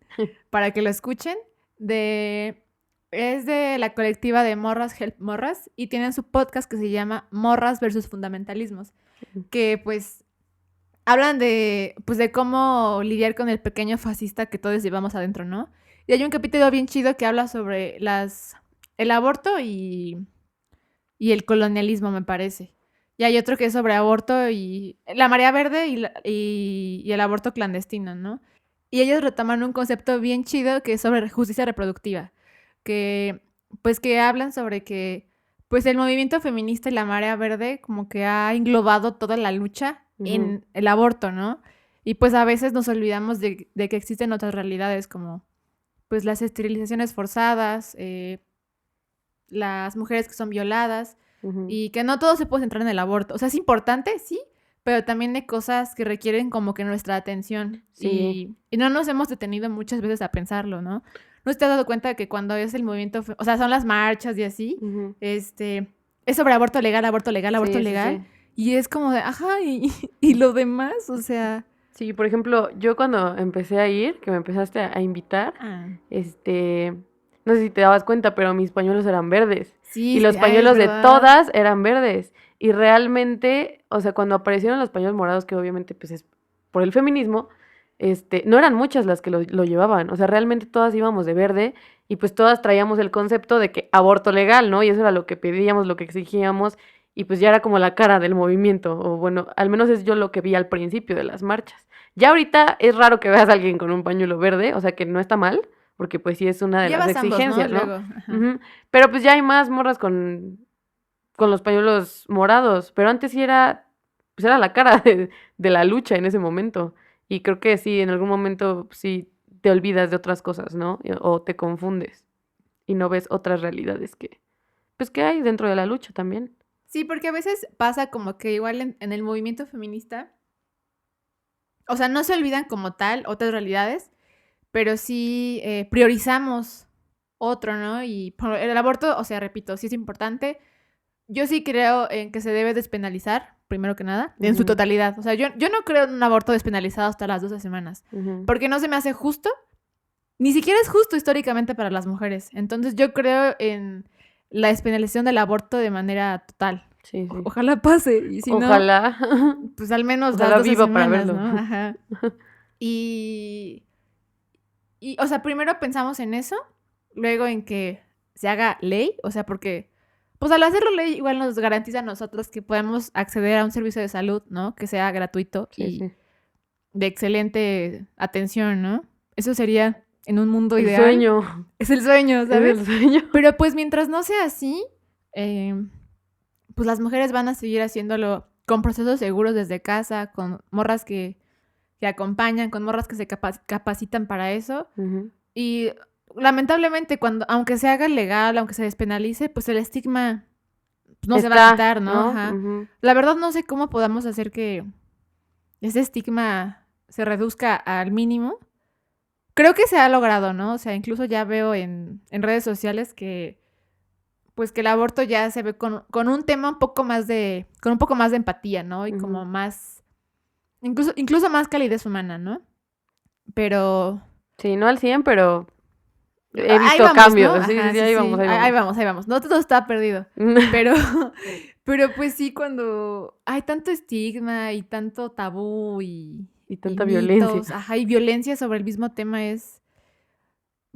para que lo escuchen, es de la colectiva de Morras Help Morras y tienen su podcast que se llama Morras versus Fundamentalismos, que pues hablan pues de cómo lidiar con el pequeño fascista que todos llevamos adentro, ¿no? Y hay un capítulo bien chido que habla sobre el aborto y el colonialismo, me parece. Y hay otro que es sobre aborto y la marea verde y el aborto clandestino, ¿no? Y ellos retoman un concepto bien chido que es sobre justicia reproductiva, que pues que hablan sobre que pues el movimiento feminista y la marea verde como que ha englobado toda la lucha Ujú. en el aborto, ¿no? Y pues a veces nos olvidamos de que existen otras realidades como pues las esterilizaciones forzadas, las mujeres que son violadas Ujú. y que no todo se puede centrar en el aborto. O sea, es importante, sí, pero también hay cosas que requieren como que nuestra atención Sí. y no nos hemos detenido muchas veces a pensarlo, ¿no? ¿No te has dado cuenta de que cuando es el movimiento, o sea, son las marchas y así, Ujú. es sobre aborto legal, aborto legal, aborto Sí, sí, legal, sí. y es como de, ajá, y lo demás, o sea, Sí, por ejemplo, yo cuando empecé a ir, que me empezaste a invitar, ah, este, no sé si te dabas cuenta, pero mis pañuelos eran verdes y sí, los sí, ay, es pañuelos de verdad. todas eran verdes y realmente, o sea, cuando aparecieron los pañuelos morados, que obviamente pues es por el feminismo, no eran muchas las que lo llevaban, o sea, realmente todas íbamos de verde y pues todas traíamos el concepto de que aborto legal, ¿no? Y eso era lo que pedíamos, lo que exigíamos y pues ya era como la cara del movimiento, o bueno, al menos es yo lo que vi al principio de las marchas. Ya ahorita es raro que veas a alguien con un pañuelo verde, o sea que no está mal, porque pues sí es una de las Llevas ambos, ¿no? exigencias, ¿no? Luego, ajá. Ujú. Pero pues ya hay más morras con los pañuelos morados, pero antes sí era, pues era la cara de la lucha en ese momento. Y creo que sí, en algún momento sí te olvidas de otras cosas, ¿no? O te confundes y no ves otras realidades pues que hay dentro de la lucha también. Sí, porque a veces pasa como que igual en el movimiento feminista, o sea, no se olvidan como tal otras realidades, pero sí priorizamos otro, ¿no? Y el aborto, o sea, repito, sí es importante. Yo sí creo en que se debe despenalizar, primero que nada, en su Ujú, totalidad. O sea, yo no creo en un aborto despenalizado hasta las 12 semanas, ujú. porque no se me hace justo, ni siquiera es justo históricamente para las mujeres. Entonces yo creo en la despenalización del aborto de manera total. Sí, sí. Ojalá pase, y si no, Ojalá, pues al menos las ojalá 12 viva para semanas, verlo. ¿no? Ajá. Y, o sea, primero pensamos en eso, luego en que se haga ley, o sea, porque, pues al hacerlo ley igual nos garantiza a nosotros que podemos acceder a un servicio de salud, ¿no? Que sea gratuito Sí, y sí. de excelente atención, ¿no? Eso sería en un mundo El ideal. sueño, Es el sueño, es el ¿sabes? sueño. Pero pues mientras no sea así, eh, pues las mujeres van a seguir haciéndolo con procesos seguros desde casa, con morras que acompañan, con morras que se capacitan para eso. Ujú. Y lamentablemente, aunque se haga legal, aunque se despenalice, pues el estigma pues, no se va a Está, quitar, ¿no? ¿no? Ajá. Ujú. La verdad no sé cómo podamos hacer que ese estigma se reduzca al mínimo. Creo que se ha logrado, ¿no? O sea, incluso ya veo en redes sociales que pues que el aborto ya se ve con un tema con un poco más de empatía, ¿no? Y como Ujú. más, incluso más calidez humana, ¿no? Pero Sí, no al 100, pero he ahí visto vamos, ¿no? cambios. Sí, sí, Ajá, sí, sí, ahí vamos, sí. ahí Ahí vamos. vamos, ahí vamos. No todo está perdido. Pero, Pero pues sí, cuando hay tanto estigma y tanto tabú Y y tanta mitos, violencia. ajá, y violencia sobre el mismo tema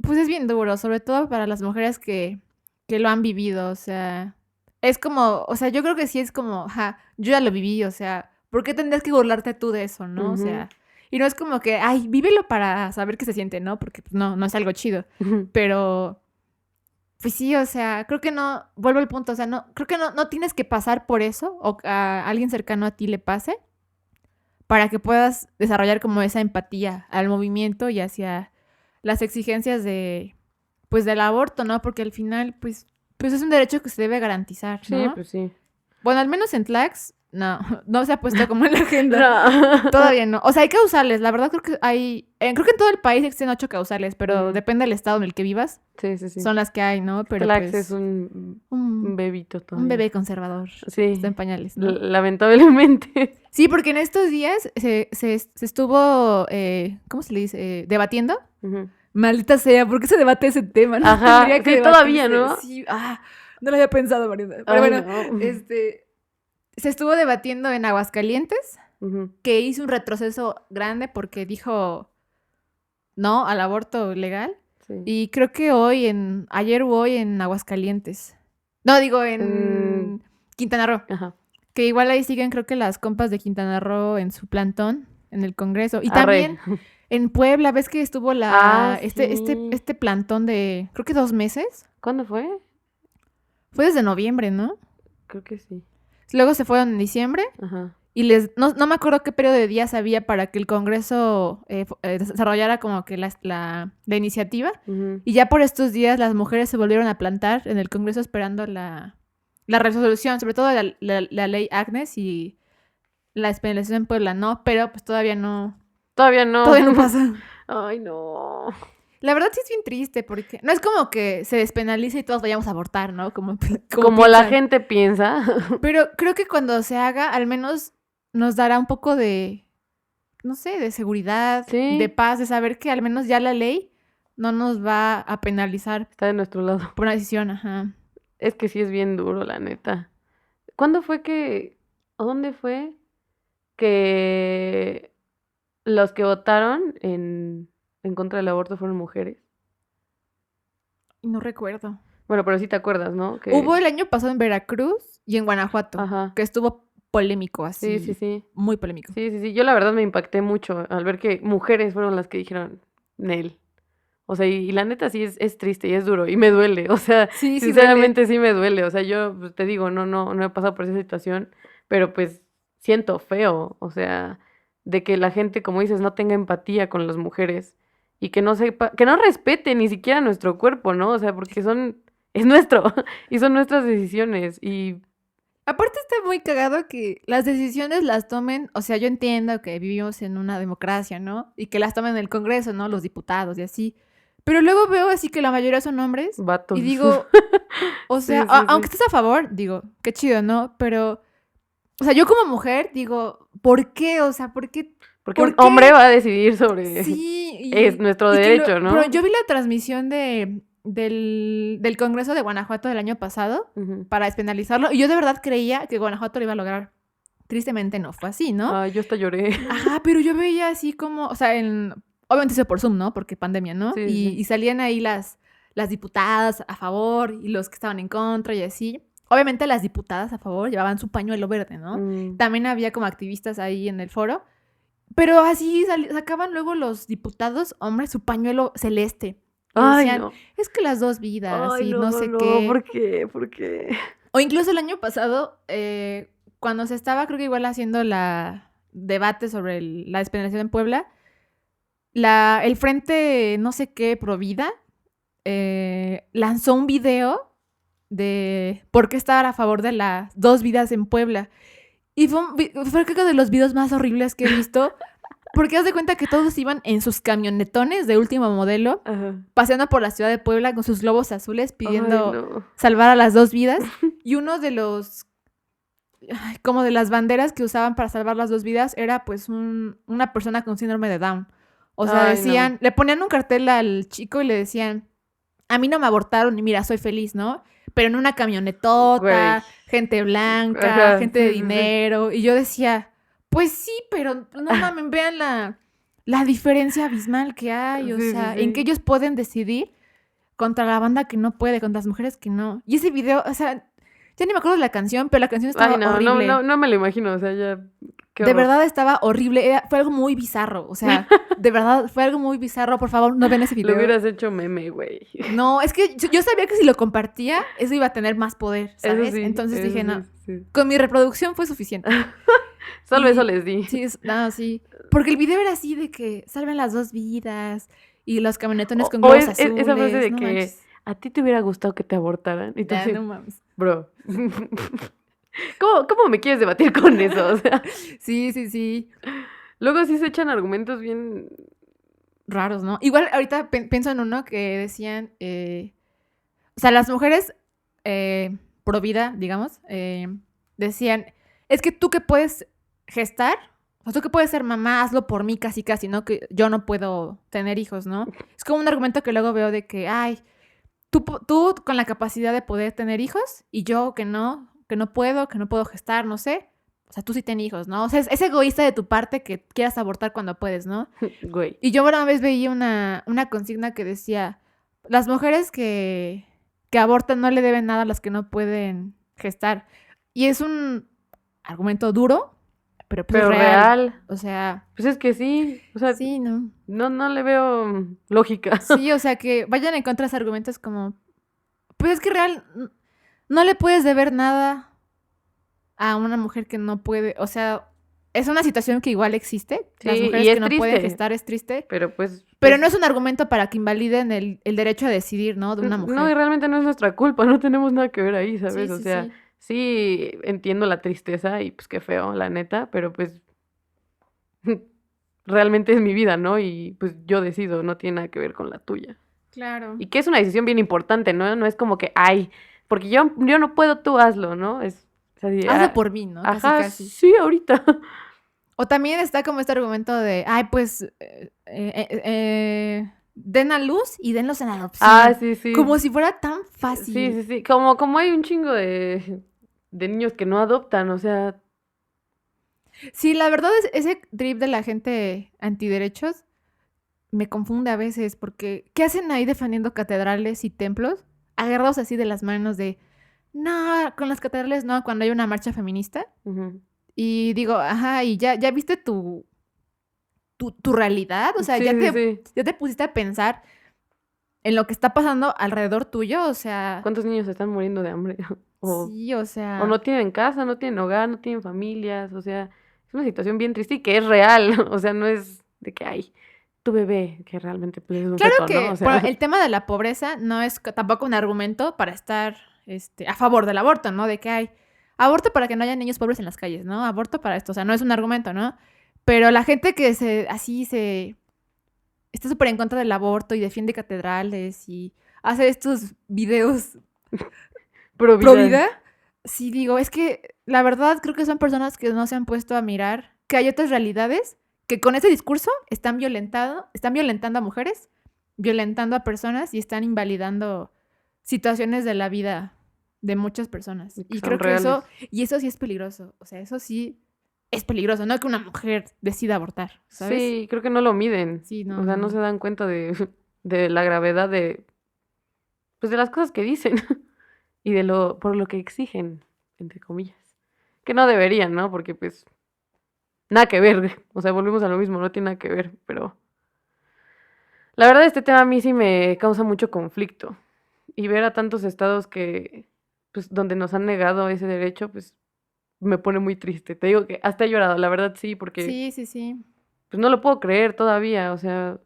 pues es bien duro, sobre todo para las mujeres que lo han vivido, o sea, es como, o sea, yo creo que sí es como, ajá, yo ya lo viví, o sea, ¿por qué tendrías que burlarte tú de eso, no? O Ujú, sea, y no es como que, ay, vívelo para saber qué se siente, ¿no? Porque pues, no es algo chido, ujú. pero pues sí, o sea, creo que no, vuelvo al punto, o sea, no, creo que no tienes que pasar por eso o que a alguien cercano a ti le pase para que puedas desarrollar como esa empatía al movimiento y hacia las exigencias de, pues, del aborto, ¿no? Porque al final, pues es un derecho que se debe garantizar, Sí, ¿no? pues sí. Bueno, al menos en Tlax, no, no se ha puesto como en la agenda. No. Todavía no. O sea, hay causales. La verdad creo que creo que en todo el país existen 8 causales, pero Ujú. depende del estado en el que vivas. Sí, sí, sí. Son las que hay, ¿no? Pero Tlax es pues un un, bebito un todavía. bebé conservador está Sí, en pañales, ¿no? lamentablemente. Sí, porque en estos días se estuvo, ¿cómo se le dice? Debatiendo. Ujú. Maldita sea, ¿por qué se debate ese tema? No Ajá, tendría que sí, todavía, debatirse. ¿no? Sí, no lo había pensado, Mariana. Pero Ay, bueno, no. se estuvo debatiendo en Aguascalientes, Ujú. que hizo un retroceso grande porque dijo no al aborto legal. Sí. Y creo que ayer o hoy en Aguascalientes. No, digo Mm, en Quintana Roo. ajá. Que igual ahí siguen, creo que las compas de Quintana Roo en su plantón, en el Congreso. Y Arre. también en Puebla, ¿ves que estuvo Ah, sí. este plantón de, creo que 2 meses? ¿Cuándo fue? Fue desde noviembre, ¿no? Creo que sí. Luego se fueron en diciembre Ajá. y no me acuerdo qué periodo de días había para que el Congreso desarrollara como que la iniciativa. Ujú. Y ya por estos días las mujeres se volvieron a plantar en el Congreso esperando la resolución, sobre todo la ley Agnes y la despenalización en Puebla, ¿no? Pero pues Todavía no. todavía no pasa. Ay, no. La verdad sí es bien triste porque no es como que se despenalice y todos vayamos a abortar, ¿no? Como Como la piensan. gente piensa. Pero creo que cuando se haga, al menos nos dará un poco de, no sé, de seguridad, de Sí, paz, de saber que al menos ya la ley no nos va a penalizar está de nuestro lado. por una decisión, ajá. Es que sí es bien duro, la neta. ¿Cuándo fue o dónde fue que los que votaron en contra del aborto fueron mujeres? Y no recuerdo. Bueno, pero sí te acuerdas, ¿no? Hubo el año pasado en Veracruz y en Guanajuato, Ajá. que estuvo polémico, Sí, sí, así, sí. muy polémico. Sí, sí, sí. Yo la verdad me impacté mucho al ver que mujeres fueron las que dijeron Nel. O sea, y la neta sí es triste y es duro y me duele. O sea, Sí, sí duele. sinceramente sí me duele. O sea, yo pues, te digo, no he pasado por esa situación, pero pues siento feo. O sea, de que la gente, como dices, no tenga empatía con las mujeres y que no sepa, que no respete ni siquiera nuestro cuerpo, ¿no? O sea, porque es nuestro y son nuestras decisiones y Aparte está muy cagado que las decisiones las tomen, o sea, yo entiendo que vivimos en una democracia, ¿no? Y que las tomen en el Congreso, ¿no? Los diputados y así. Pero luego veo así que la mayoría son hombres y vatos. digo, o sea, Sí, sí, aunque sí. estés a favor, digo, qué chido, ¿no? Pero, o sea, yo como mujer digo, ¿por qué? O sea, ¿por qué? Porque un ¿Por hombre qué? va a decidir sobre Sí, es nuestro y derecho, pero ¿no? yo vi la transmisión del Congreso de Guanajuato del año pasado Ujú. para despenalizarlo y yo de verdad creía que Guanajuato lo iba a lograr. Tristemente no fue así, ¿no? Ay, yo hasta lloré. Ajá, pero yo veía así como, o sea, obviamente hizo por Zoom, ¿no? Porque pandemia, ¿no? Sí, sí, Y sí. salían ahí las diputadas a favor y los que estaban en contra y así. Obviamente las diputadas a favor llevaban su pañuelo verde, ¿no? Mm. También había como activistas ahí en el foro. Pero así sacaban luego los diputados, hombres, su pañuelo celeste. Y Ay, decían, no. es que las dos vidas Ay, y no, no no, sé no. qué. ¿Por qué? ¿Por qué? O incluso el año pasado, cuando se estaba, creo que igual haciendo la debate sobre la despenalización en Puebla, el Frente no sé qué Provida lanzó un video de por qué estar a favor de las dos vidas en Puebla. Y fue creo que de los videos más horribles que he visto. Porque haz de cuenta que todos iban en sus camionetones de último modelo, Ajá. paseando por la ciudad de Puebla con sus globos azules, Ay, pidiendo no. salvar a las dos vidas. Y uno de como de las banderas que usaban para salvar las dos vidas, era pues una persona con síndrome de Down. O sea, Ay, no. le ponían un cartel al chico y le decían, a mí no me abortaron y mira, soy feliz, ¿no? pero en una camionetota, Güey. gente blanca, Ajá, gente de sí, sí, sí. dinero. Y yo decía, pues sí, pero no mames, vean la diferencia abismal que hay. O Sí, sí, sea, en que sí. ellos pueden decidir contra la banda que no puede, contra las mujeres que no. Y ese video, o sea, ya ni me acuerdo de la canción, pero la canción estaba Ay, no, horrible. no me lo imagino, o sea, ya, qué De horror. verdad estaba horrible. Fue algo muy bizarro. O sea, de verdad fue algo muy bizarro. Por favor, no ven ese Lo video. hubieras hecho meme, güey. No, es que yo sabía que si lo compartía, eso iba a tener más poder, ¿sabes? Eso sí, Entonces dije, no, sí. con mi reproducción fue suficiente. Solo Y- eso les di. Sí, no, sí. Porque el video era así de que salven las dos vidas y los camionetones con O globos esa frase azules. de No que manches. a ti te hubiera gustado que te abortaran. Y tú Ya, así, no mames. bro. ¿Cómo me quieres debatir con eso? O sea, Sí, sí, sí. luego sí se echan argumentos bien. Raros, ¿no? Igual ahorita pienso en uno que decían, o sea, las mujeres pro vida, digamos, decían, es que tú que puedes gestar, o tú que puedes ser mamá, hazlo por mí casi casi, ¿no? Que yo no puedo tener hijos, ¿no? Es como un argumento que luego veo de que, ay, tú con la capacidad de poder tener hijos y yo que no puedo gestar, no sé. O sea, tú sí tienes hijos, ¿no? O sea, es egoísta de tu parte que quieras abortar cuando puedes, ¿no? Güey. Y yo una vez veía una consigna que decía, las mujeres que abortan no le deben nada a las que no pueden gestar. Y es un argumento duro, pero pues Pero es real. real. O sea, Pues es que sí. O sea, sí, ¿no? no le veo lógica. Sí, o sea, que vayan en contra de esos argumentos como, pues es que real, no le puedes deber nada a una mujer que no puede, o sea, es una situación que igual existe. Las Sí, mujeres y es que no pueden triste. gestar es triste. Pero pues. Pero no es un argumento para que invaliden el derecho a decidir, ¿no? De una mujer. No, y realmente no es nuestra culpa. No tenemos nada que ver ahí, ¿sabes? Sí, O sí, sea, sí. sí entiendo la tristeza y pues qué feo, la neta. Pero pues. Realmente es mi vida, ¿no? Y pues yo decido, no tiene nada que ver con la tuya. Claro. Y que es una decisión bien importante, ¿no? No es como que, ay, porque yo no puedo, tú hazlo, ¿no? Es así, Hazlo por mí, ¿no? Casi, ajá, casi. sí, ahorita. O también está como este argumento de, ay, pues, den a luz y denlos en adopción. Ah, sí, sí. Como si fuera tan fácil. Sí. Como hay un chingo de niños que no adoptan, o sea, Sí, la verdad es ese trip de la gente antiderechos me confunde a veces porque ¿qué hacen ahí defendiendo catedrales y templos? Agarrados así de las manos de, no, con las catedrales no, cuando hay una marcha feminista. ujú. Y digo, ajá, y ya viste tu realidad, o sea, Sí, sí. ya te pusiste a pensar en lo que está pasando alrededor tuyo, o sea, ¿Cuántos niños están muriendo de hambre? sí, o sea, O no tienen casa, no tienen hogar, no tienen familias, o sea, es una situación bien triste y que es real, o sea, no es de que, ay, tu bebé, que realmente pues, es un claro feto, que ¿no? O sea, el tema de la pobreza no es tampoco un argumento para estar a favor del aborto, ¿no? De que hay aborto para que no haya niños pobres en las calles, ¿no? Aborto para esto, o sea, no es un argumento, ¿no? Pero la gente que está súper en contra del aborto y defiende catedrales y hace estos videos pro pro vida. vida, sí digo, es que la verdad creo que son personas que no se han puesto a mirar que hay otras realidades que con ese discurso están violentando a mujeres, violentando a personas y están invalidando situaciones de la vida de muchas personas. Y que Y son creo que eso reales. sí es peligroso, o sea, eso sí es peligroso, no que una mujer decida abortar, ¿sabes? Sí, creo que no lo miden. Sí, no, O sea, no se dan cuenta de la gravedad pues de las cosas que dicen y por lo que exigen, entre comillas. Que no deberían, ¿no? Porque pues nada que ver. O sea, volvemos a lo mismo, no tiene nada que ver, pero la verdad este tema a mí sí me causa mucho conflicto. Y ver a tantos estados pues donde nos han negado ese derecho, pues me pone muy triste. Te digo que hasta he llorado, la verdad sí, porque Sí. pues no lo puedo creer todavía, o sea,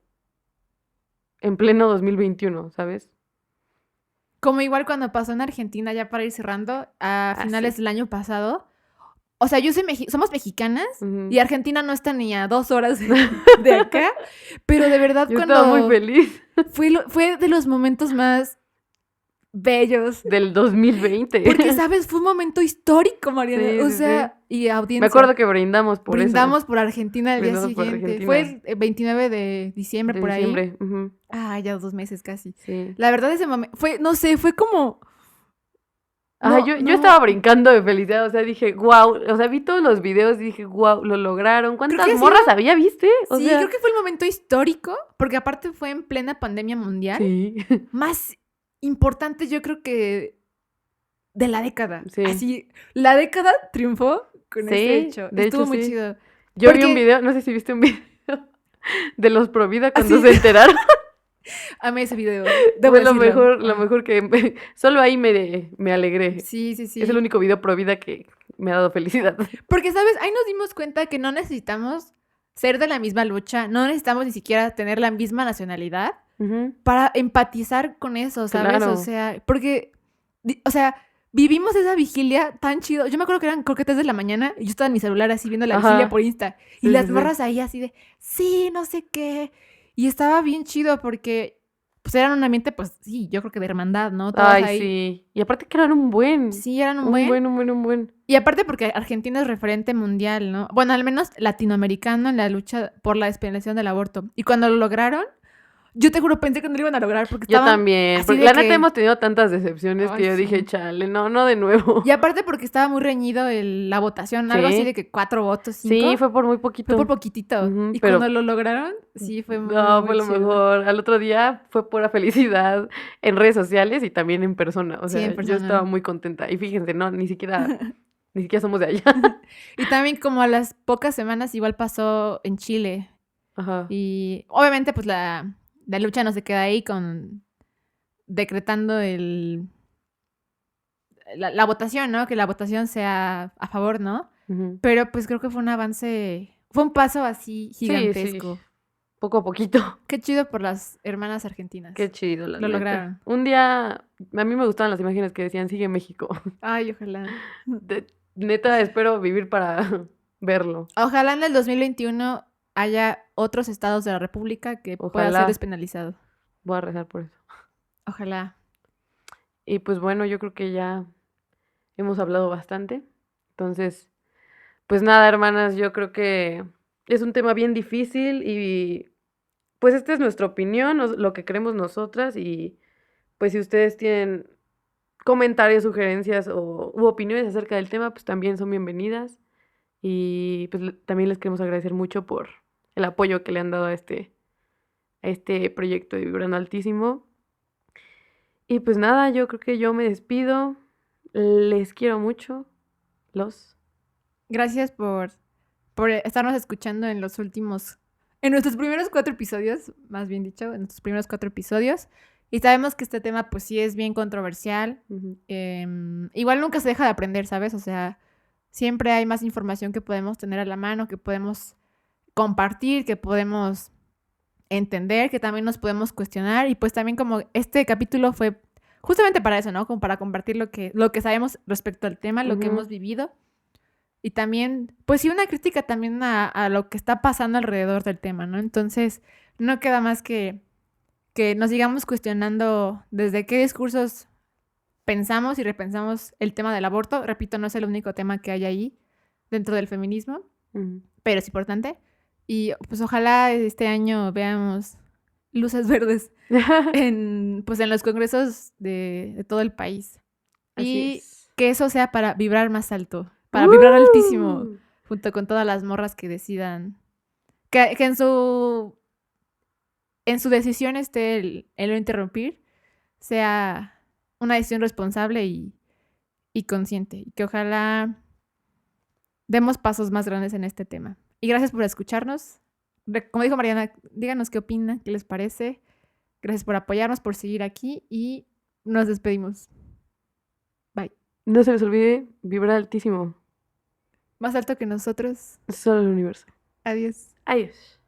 en pleno 2021, ¿sabes? Como igual cuando pasó en Argentina, ya para ir cerrando, a finales Sí. del año pasado. O sea, somos mexicanas Ujú. y Argentina no está ni a 2 horas de acá, pero de verdad Yo estaba muy feliz fue de los momentos más bellos. del 2020. Porque, ¿sabes? Fue un momento histórico, Mariana. Sí, O sí, sea, sí. y audiencia. Me acuerdo que brindamos por Brindamos eso. por Argentina el día Brindamos por siguiente. Argentina. Fue el 29 de diciembre, De por ahí. diciembre. Ujú. Ah, ya 2 meses casi. Sí. La verdad, ese momento fue, no sé, fue como Ajá, No, yo no. estaba brincando de felicidad, o sea, dije, wow, o sea, vi todos los videos y dije, wow, lo lograron. ¿Cuántas que ha morras sido- había, viste? O Sí, sea, creo que fue el momento histórico, porque aparte fue en plena pandemia mundial. sí, Más importante, yo creo que de la década. sí, Así, la década triunfó con ese sí, hecho. de Estuvo hecho muy sí. chido. Yo vi un Porque, video, no sé si viste un video de los Provida cuando así, se enteraron. amé ese video. Debo Fue decirlo. lo Ajá. mejor que solo ahí me alegré. Sí, sí, Es el sí. único video Provida que me ha dado felicidad. Porque, ¿sabes? Ahí nos dimos cuenta que no necesitamos ser de la misma lucha, no necesitamos ni siquiera tener la misma nacionalidad Ujú, para empatizar con eso, ¿sabes? O claro. sea, porque, o sea, vivimos esa vigilia tan chido. Yo me acuerdo que eran creo que 3 de la mañana y yo estaba en mi celular así viendo la vigilia Ajá. por Insta. Y Sí, las sí, sí. morras ahí así de, sí, no sé qué. Y estaba bien chido porque, pues, eran un ambiente, pues, sí, yo creo que de hermandad, ¿no? Todas Ay, ahí. sí. Y aparte que eran un buen. Sí, eran un Un buen. buen, un buen, un buen. Y aparte porque Argentina es referente mundial, ¿no? Bueno, al menos latinoamericano en la lucha por la despenalización del aborto. Y cuando lo lograron, yo te juro pensé que no lo iban a lograr porque Yo estaban también. así Porque de la neta que... hemos tenido tantas decepciones Ay, que yo dije, sí. chale, no, no de nuevo. Y aparte porque estaba muy reñido la votación, algo así de Sí. que 4 votos, Sí, 5. fue por muy Fue por poquito. poquitito. Ujú, Y cuando pero lo lograron, sí, fue muy, no, fue muy lo chido. mejor. Al otro día fue pura felicidad en redes sociales y también en persona. O Sí, sea, en yo estaba persona. muy contenta. Y fíjense, no, ni siquiera somos de allá. Y también como a las pocas semanas igual pasó en Chile. Ajá. Y obviamente pues la lucha no se queda ahí decretando la votación, ¿no? Que la votación sea a favor, ¿no? Ujú. Pero pues creo que fue un avance, fue un paso así Sí, sí. gigantesco. Poco a poquito. Qué chido por las hermanas argentinas. Qué chido, la Lo neta. lograron. Un día, a mí me gustaban las imágenes que decían Sigue México. Ay, ojalá. Neta, espero vivir para verlo. Ojalá en el 2021 haya otros estados de la República que pueda ser Ojalá. despenalizado. Voy a rezar por eso. Ojalá. Y pues bueno, yo creo que ya hemos hablado bastante. Entonces, pues nada, hermanas, yo creo que es un tema bien difícil y pues esta es nuestra opinión, lo que creemos nosotras y pues si ustedes tienen comentarios, sugerencias u opiniones acerca del tema, pues también son bienvenidas. Y pues también les queremos agradecer mucho por el apoyo que le han dado a este proyecto de Vibrando Altísimo. Y pues nada, yo creo que yo me despido. Les quiero mucho. Gracias por estarnos escuchando en nuestros primeros 4 episodios, más bien dicho, en nuestros primeros 4 episodios. Y sabemos que este tema pues sí es bien controversial. Ujú. Igual nunca se deja de aprender, ¿sabes? O sea, siempre hay más información que podemos tener a la mano, que podemos compartir, que podemos entender, que también nos podemos cuestionar. Y pues también como este capítulo fue justamente para eso, ¿no? Como para compartir lo que sabemos respecto al tema, lo que Ujú. hemos vivido. Y también, pues sí, una crítica también a lo que está pasando alrededor del tema, ¿no? Entonces, no queda más que nos sigamos cuestionando desde qué discursos pensamos y repensamos el tema del aborto. Repito, no es el único tema que hay ahí dentro del feminismo, Ujú. pero es importante. Y pues ojalá este año veamos luces verdes en los congresos de todo el país. Así Y es. que eso sea para vibrar más alto, para vibrar altísimo, ¡Uh! junto con todas las morras que decidan, que en su decisión esté el no interrumpir, sea una decisión responsable y consciente. Y que ojalá demos pasos más grandes en este tema. Y gracias por escucharnos. Como dijo Mariana, díganos qué opinan, qué les parece. Gracias por apoyarnos, por seguir aquí y nos despedimos. Bye. No se les olvide vibrar altísimo. Más alto que nosotros. Solo el universo. Adiós. Adiós.